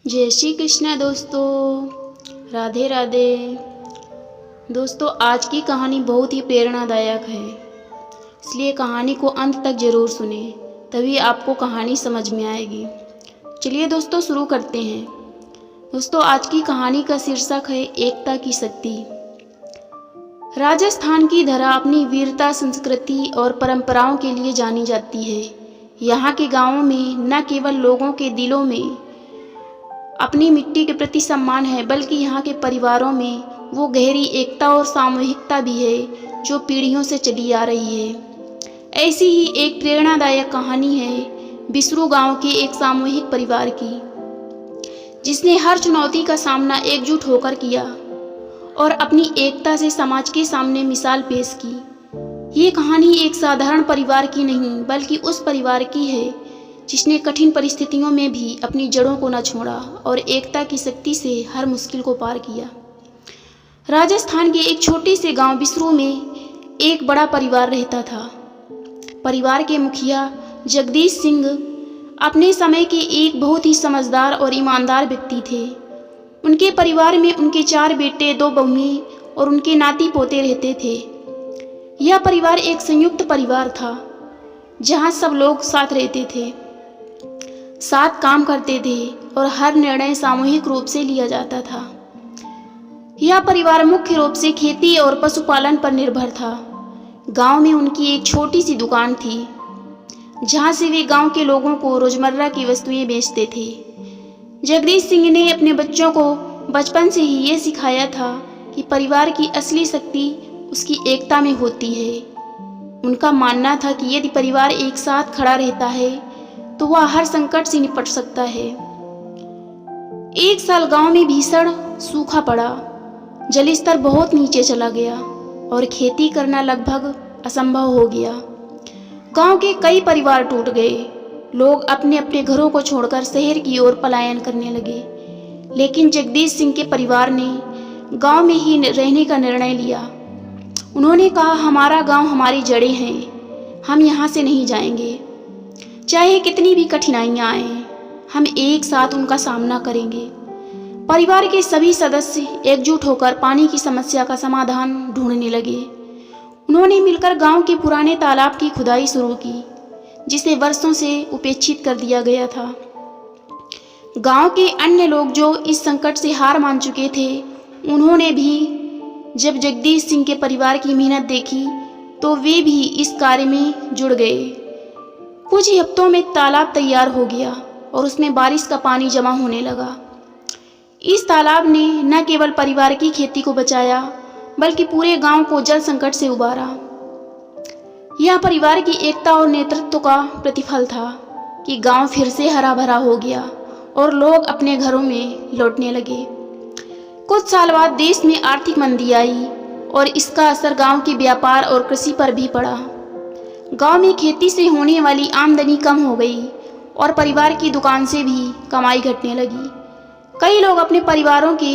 जय श्री कृष्णा दोस्तों, राधे राधे। दोस्तों, आज की कहानी बहुत ही प्रेरणादायक है, इसलिए कहानी को अंत तक ज़रूर सुने, तभी आपको कहानी समझ में आएगी। चलिए दोस्तों, शुरू करते हैं। दोस्तों, आज की कहानी का शीर्षक है एकता की शक्ति। राजस्थान की धरा अपनी वीरता, संस्कृति और परंपराओं के लिए जानी जाती है। यहाँ के गांवों में न केवल लोगों के दिलों में अपनी मिट्टी के प्रति सम्मान है, बल्कि यहाँ के परिवारों में वो गहरी एकता और सामूहिकता भी है जो पीढ़ियों से चली आ रही है। ऐसी ही एक प्रेरणादायक कहानी है बिसरू गांव के एक सामूहिक परिवार की, जिसने हर चुनौती का सामना एकजुट होकर किया और अपनी एकता से समाज के सामने मिसाल पेश की। ये कहानी एक साधारण परिवार की नहीं, बल्कि उस परिवार की है जिसने कठिन परिस्थितियों में भी अपनी जड़ों को न छोड़ा और एकता की शक्ति से हर मुश्किल को पार किया। राजस्थान के एक छोटे से गांव बिसरू में एक बड़ा परिवार रहता था। परिवार के मुखिया जगदीश सिंह अपने समय के एक बहुत ही समझदार और ईमानदार व्यक्ति थे। उनके परिवार में उनके 4 बेटे, 2 बहुएं और उनके नाती पोते रहते थे। यह परिवार एक संयुक्त परिवार था, जहां सब लोग साथ रहते थे, साथ काम करते थे और हर निर्णय सामूहिक रूप से लिया जाता था। यह परिवार मुख्य रूप से खेती और पशुपालन पर निर्भर था। गांव में उनकी एक छोटी सी दुकान थी, जहां से वे गांव के लोगों को रोजमर्रा की वस्तुएं बेचते थे। जगदीश सिंह ने अपने बच्चों को बचपन से ही ये सिखाया था कि परिवार की असली शक्ति उसकी एकता में होती है। उनका मानना था कि यदि परिवार एक साथ खड़ा रहता है तो वह हर संकट से निपट सकता है। एक साल गांव में भीषण सूखा पड़ा, जल स्तर बहुत नीचे चला गया और खेती करना लगभग असंभव हो गया। गांव के कई परिवार टूट गए। लोग अपने अपने घरों को छोड़कर शहर की ओर पलायन करने लगे, लेकिन जगदीश सिंह के परिवार ने गांव में ही रहने का निर्णय लिया। उन्होंने कहा, हमारा गांव हमारी जड़ें हैं, हम यहाँ से नहीं जाएंगे। चाहे कितनी भी कठिनाइयां आए, हम एक साथ उनका सामना करेंगे। परिवार के सभी सदस्य एकजुट होकर पानी की समस्या का समाधान ढूंढने लगे। उन्होंने मिलकर गांव के पुराने तालाब की खुदाई शुरू की, जिसे वर्षों से उपेक्षित कर दिया गया था। गांव के अन्य लोग जो इस संकट से हार मान चुके थे, उन्होंने भी जब जगदीश सिंह के परिवार की मेहनत देखी तो वे भी इस कार्य में जुड़ गए। कुछ ही हफ्तों में तालाब तैयार हो गया और उसमें बारिश का पानी जमा होने लगा। इस तालाब ने न केवल परिवार की खेती को बचाया, बल्कि पूरे गांव को जल संकट से उबारा। यह परिवार की एकता और नेतृत्व का प्रतिफल था कि गांव फिर से हरा भरा हो गया और लोग अपने घरों में लौटने लगे। कुछ साल बाद देश में आर्थिक मंदी आई और इसका असर गांव के व्यापार और कृषि पर भी पड़ा। गांव में खेती से होने वाली आमदनी कम हो गई और परिवार की दुकान से भी कमाई घटने लगी। कई लोग अपने परिवारों के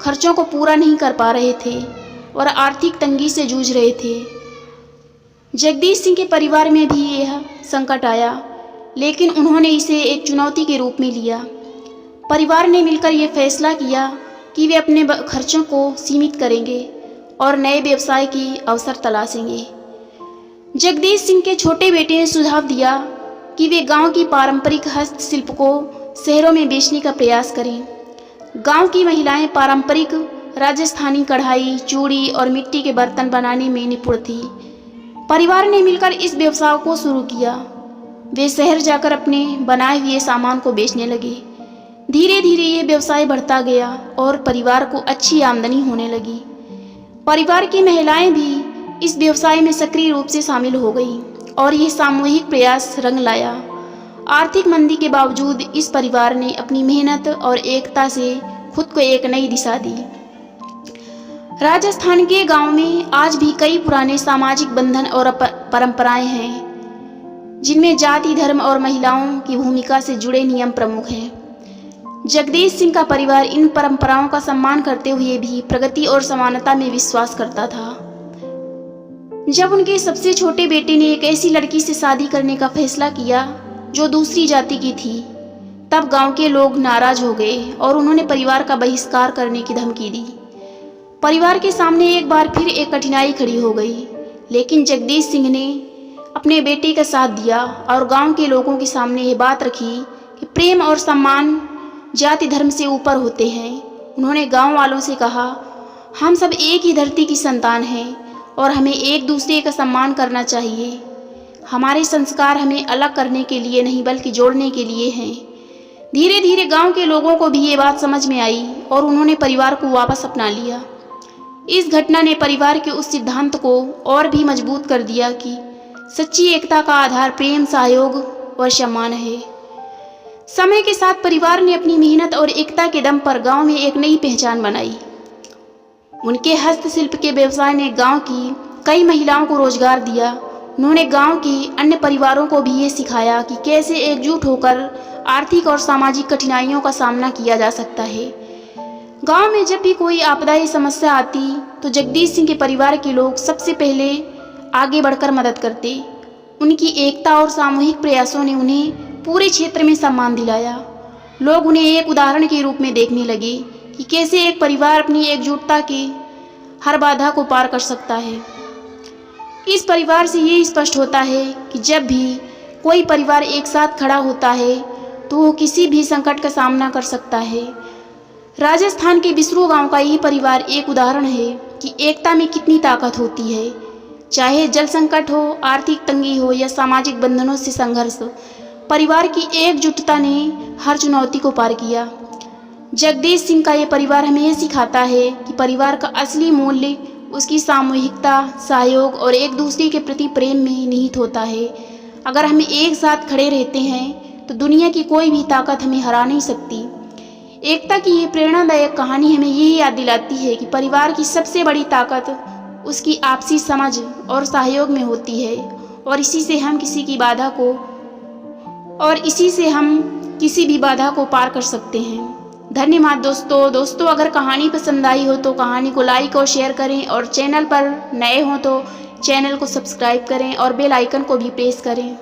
खर्चों को पूरा नहीं कर पा रहे थे और आर्थिक तंगी से जूझ रहे थे। जगदीश सिंह के परिवार में भी यह संकट आया, लेकिन उन्होंने इसे एक चुनौती के रूप में लिया। परिवार ने मिलकर यह फैसला किया कि वे अपने खर्चों को सीमित करेंगे और नए व्यवसाय की अवसर तलाशेंगे। जगदीश सिंह के छोटे बेटे ने सुझाव दिया कि वे गांव की पारंपरिक हस्तशिल्प को शहरों में बेचने का प्रयास करें। गांव की महिलाएं पारंपरिक राजस्थानी कढ़ाई, चूड़ी और मिट्टी के बर्तन बनाने में निपुण थी। परिवार ने मिलकर इस व्यवसाय को शुरू किया। वे शहर जाकर अपने बनाए हुए सामान को बेचने लगे। धीरे धीरे ये व्यवसाय बढ़ता गया और परिवार को अच्छी आमदनी होने लगी। परिवार की महिलाएं भी इस व्यवसाय में सक्रिय रूप से शामिल हो गई और यह सामूहिक प्रयास रंग लाया। आर्थिक मंदी के बावजूद इस परिवार ने अपनी मेहनत और एकता से खुद को एक नई दिशा दी। राजस्थान के गांव में आज भी कई पुराने सामाजिक बंधन और परंपराएं हैं, जिनमें जाति, धर्म और महिलाओं की भूमिका से जुड़े नियम प्रमुख हैं। जगदीश सिंह का परिवार इन परंपराओं का सम्मान करते हुए भी प्रगति और समानता में विश्वास करता था। जब उनके सबसे छोटे बेटे ने एक ऐसी लड़की से शादी करने का फैसला किया जो दूसरी जाति की थी, तब गांव के लोग नाराज हो गए और उन्होंने परिवार का बहिष्कार करने की धमकी दी। परिवार के सामने एक बार फिर एक कठिनाई खड़ी हो गई, लेकिन जगदीश सिंह ने अपने बेटे का साथ दिया और गांव के लोगों के सामने ये बात रखी कि प्रेम और सम्मान जाति धर्म से ऊपर होते हैं। उन्होंने गांव वालों से कहा, हम सब एक ही धरती की संतान हैं और हमें एक दूसरे का सम्मान करना चाहिए। हमारे संस्कार हमें अलग करने के लिए नहीं बल्कि जोड़ने के लिए हैं। धीरे धीरे गांव के लोगों को भी ये बात समझ में आई और उन्होंने परिवार को वापस अपना लिया। इस घटना ने परिवार के उस सिद्धांत को और भी मजबूत कर दिया कि सच्ची एकता का आधार प्रेम, सहयोग और सम्मान है। समय के साथ परिवार ने अपनी मेहनत और एकता के दम पर गांव में एक नई पहचान बनाई। उनके हस्तशिल्प के व्यवसाय ने गांव की कई महिलाओं को रोजगार दिया। उन्होंने गांव के अन्य परिवारों को भी ये सिखाया कि कैसे एकजुट होकर आर्थिक और सामाजिक कठिनाइयों का सामना किया जा सकता है। गांव में जब भी कोई आपदा या समस्या आती तो जगदीश सिंह के परिवार के लोग सबसे पहले आगे बढ़कर मदद करते। उनकी एकता और सामूहिक प्रयासों ने उन्हें पूरे क्षेत्र में सम्मान दिलाया। लोग उन्हें एक उदाहरण के रूप में देखने लगे कि कैसे एक परिवार अपनी एकजुटता के हर बाधा को पार कर सकता है। इस परिवार से ये स्पष्ट होता है कि जब भी कोई परिवार एक साथ खड़ा होता है तो वो किसी भी संकट का सामना कर सकता है। राजस्थान के बिसरू गांव का यही परिवार एक उदाहरण है कि एकता में कितनी ताकत होती है। चाहे जल संकट हो, आर्थिक तंगी हो या सामाजिक बंधनों से संघर्ष, परिवार की एकजुटता ने हर चुनौती को पार किया। जगदीश सिंह का ये परिवार हमें यह सिखाता है कि परिवार का असली मूल्य उसकी सामूहिकता, सहयोग और एक दूसरे के प्रति प्रेम में निहित होता है। अगर हम एक साथ खड़े रहते हैं तो दुनिया की कोई भी ताकत हमें हरा नहीं सकती। एकता की ये प्रेरणादायक कहानी हमें यही याद दिलाती है कि परिवार की सबसे बड़ी ताकत उसकी आपसी समझ और सहयोग में होती है और इसी से हम किसी भी बाधा को पार कर सकते हैं। धन्यवाद दोस्तों, अगर कहानी पसंद आई हो तो कहानी को लाइक और शेयर करें और चैनल पर नए हो तो चैनल को सब्सक्राइब करें और बेल आइकन को भी प्रेस करें।